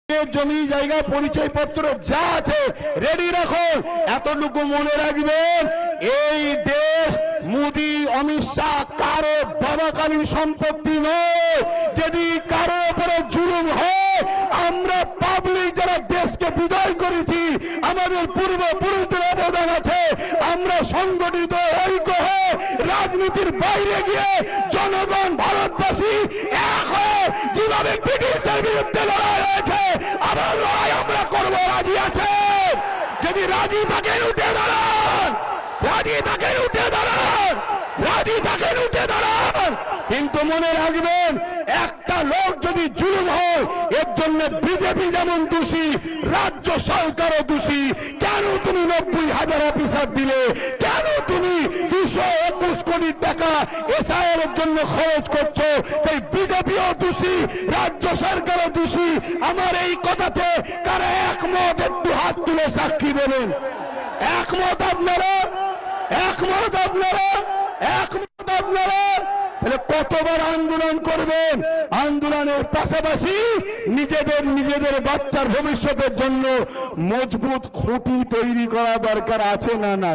জমি জায়গা পরিচয়পত্র যা আছে রেডি রাখুন। এতটুকু মনে রাখবেন, এই দেশ মোদি অমিত শাহ কারো বাবাকালীন সম্পত্তি নয়। যদি কারো উপরে জুলুম হয়, আমরা পাবলিক যারা দেশকে বিজয় করেছি, আমাদের পূর্বপুরুষদের অবদান আছে, আমরা সংগঠিত ঐক্য হয়ে রাজনীতির বাইরে গিয়ে জনগণ ভারতবাসী এক হয়ে যেভাবে ব্রিটিশদের বিরুদ্ধে লড়াই হয়েছে, আবার লড়াই আমরা করবো। রাজি আছে? যদি রাজি থাকেন উঠে দাঁড়ান, রাজি থাকেন উঠে দাঁড়ান, রাজি থাকেন উঠে দাঁড়ান। কিন্তু মনে রাখবেন, একটা লোক যদি জুলুম হয়, এর জন্য বিজেপি যেমন দোষী, রাজ্য সরকারও দোষী। কেন তুমি 90,000 অফিসার দিলে? কেন তুমি 221 কোটি টাকা এসআইআর এর জন্য খরচ করছো? তাই বিজেপিও দোষী, রাজ্য সরকারও দোষী। আমার এই কথাতে কারা একমত? একটু হাত তুলে সাক্ষী দেবেন। একমত আপনারা? একমত আপনারা? একমত আপনারা? তাহলে কতবার আন্দোলন করবেন? আন্দোলনের পাশাপাশি নিজেদের বাচ্চার ভবিষ্যতের জন্য মজবুত খুঁটি তৈরি করা দরকার আছে না? না